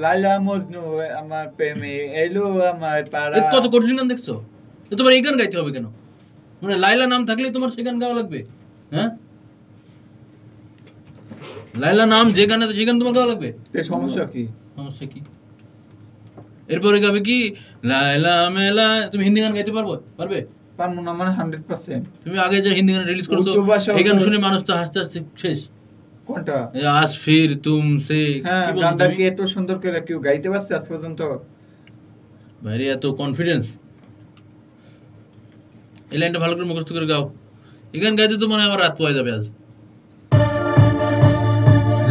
লাইলা মজনু আমার প্রেমে এলো আমার পাড়া। কত কঠিন গান দেখছো? তোমার এই গান গাইতে হবে কেন? মানে লাইলা নাম থাকলে তোমার সেই গান গাওয়া লাগবে? হ্যাঁ, লাইলা নাম যে গান আছে সেই গান তোমার গাওয়া লাগবে? সমস্যা কি? সমস্যা কি? এরপরে গাবে কি লাইলা মেলা? তুমি হিন্দি গান গাইতে পারবে? পারবো না মানে 100%। তুমি আগে যে হিন্দি গান রিলিজ করছো এই গান শুনে মানুষ তো হাসতে হাসতে শেষ। কোনটা? আজ ফির তুমসে। হ্যাঁ, গানটা কি এত সুন্দর করে কেউ গাইতে পারছে আজ পর্যন্ত? ভাইরে এত কনফিডেন্স। এই লাইনটা ভালো করে মুখস্থ করে গাও। এই গান গাইতে তো মনে হয় আমার রাত পোয়া যাবে আজ।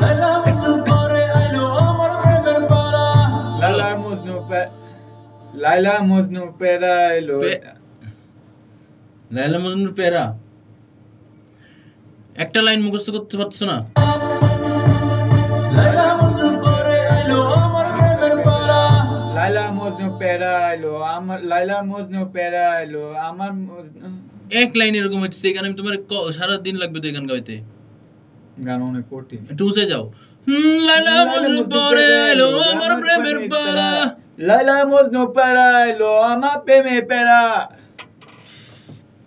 লাইলা মজনু পরে আইলো আমার প্রেমের পাড়া। লাইলা মজনু লাইলা মজনু পেরা এলো। লাইলা মজনুর পেরা একটা লাইন মুখস্থ করতে পারছো না? লাইলা মজনু পরে আইলো আমার প্রেমের পাড়া। লাইলা মজনু পেরা এলো আমার, লাইলা মজনু পেরা এলো আমার মজনু। এক লাইন এরকম হচ্ছে এই গান আমি তোমার সারা দিন লাগবে তো এই গান গাইতে। গান অনেক কঠিন। একটু উঁচে যাও। লাইলা মজনু পরে এলো আমার প্রেমের পাড়া। লাইলা মজনু পেরা এলো আমার প্রেমে পেরা।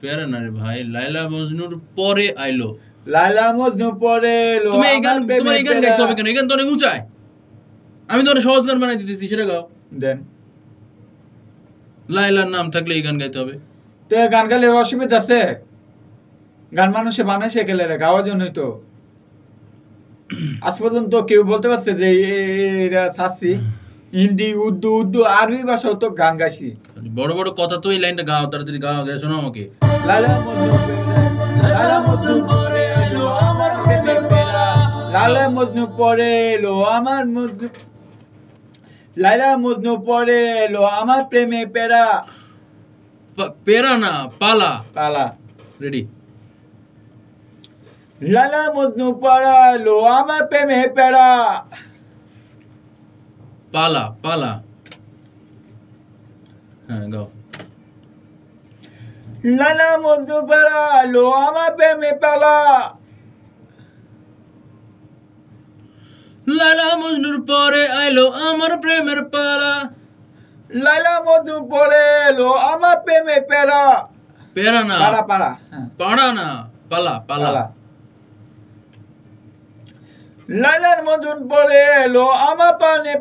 পেরা না রে ভাই, লাইলা মজনুর পরে আইলো। লাইলা মজনু পরে এলো। তুমি এই গান, তোমার এই গান গাইতে হবে কেন? এই গান তো অনেক উঁচায়। আমি তোমার সহজ গান বানাই দিতেছি, সেটা গাও। দেন। লাইলার নাম থাকলে এই গান গাইতে হবে। তো গান গাইলে অসুবিধা আছে? গান মানুষে বানায় সে গেলে গাওয়ার জন্যই তো। আজ পর্যন্ত কেউ বলতে পারছে যে এরা সাসি হিন্দি, উর্দু, আরবি ভাষাও তো গান গাইছি। বড় বড় কথা তো, এই লাইনটা গাও, তাড়াতাড়ি গাও, গায়ে শোনো আমাকে। লাইলা মজনু লাইলা মজনু পরে এলো আমার প্রেমের পেরা। লাইলা মজনু পরে এলো আমার মজনু, লাইলা মজনু পরে এলো আমার প্রেমে পেরা। পেরা না, পালা। পালা। রেডি। লাইলা মজনু পরে এলো আমার প্রেমে পেরা। পালা পালা। হ্যাঁ গাও। লাইলা মজনু পরে এলো আমার প্রেমে পেরা। লাইলা মজনুর পরে আইলো আমার প্রেমের পালা। লাইলা মজনু পরে এলো আমার প্রেমে পেরা। পেরা না, পারা পারা। পাড়া না, পালা পালা। লাইলার মজনু পরে এলো আমার পানে।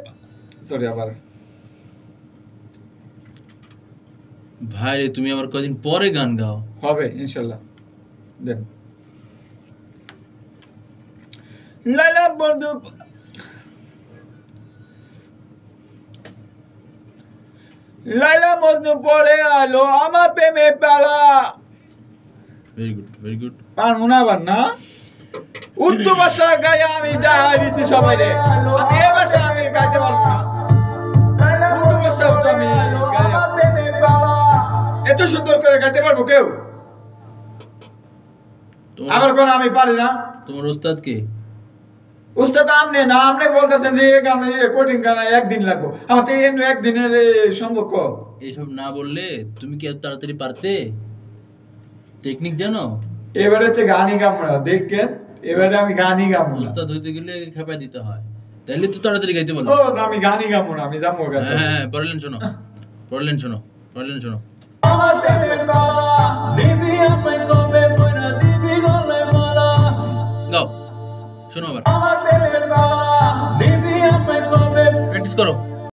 সরি আবার। ভাই রে, তুমি আবার কদিন পরে গান গাও। হবে ইনশাল্লাহ। দেন। লাইলা মজনু, লাইলা মজনু পরে এলো আমার প্রেমে পেরা। Very good, very good. পারবো না আবার না? উর্দু ভাষা গায়ে আমি দেখা দিচ্ছি সবাই রে। আমি এই ভাষা আমি গাইতে পারবো না। উর্দু ভাষা তো আমি এত সুন্দর করে গাইতে পারবো কেউ? আবার কোন আমি পারি না? তোমার ওস্তাদ কে? উস্তাদ আমনে না, আমনে বলতেছেন যে এই গান কোডিং গান একদিন লাগবো। আমার তো এমনি একদিনের সম্ভব। এইসব না বললে তুমি কি এত তাড়াতাড়ি পারতে? টেকনিক জানো? এবারে তো গানই গাবো না, দেখেন এবারে আমি গানই গাবো না। উস্তাদ হইতে গেলে খেপা দিতে হয়, তাইলে তো তাড়াতাড়ি গাইতে পারবে। ও না, আমি গানই গাবো না, আমি যাবো গাইতে। হ্যাঁ, পড়লেন শোনো, পড়লেন শোনো, পড়লেন শোনো। আমার প্রেমের মালা দিবি আমায় কবে পরা দিবি গলায় মালা। গাও, শোনো আবার। আমার প্রেমের মালা দিবি আমায় কবে। প্র্যাকটিস করো।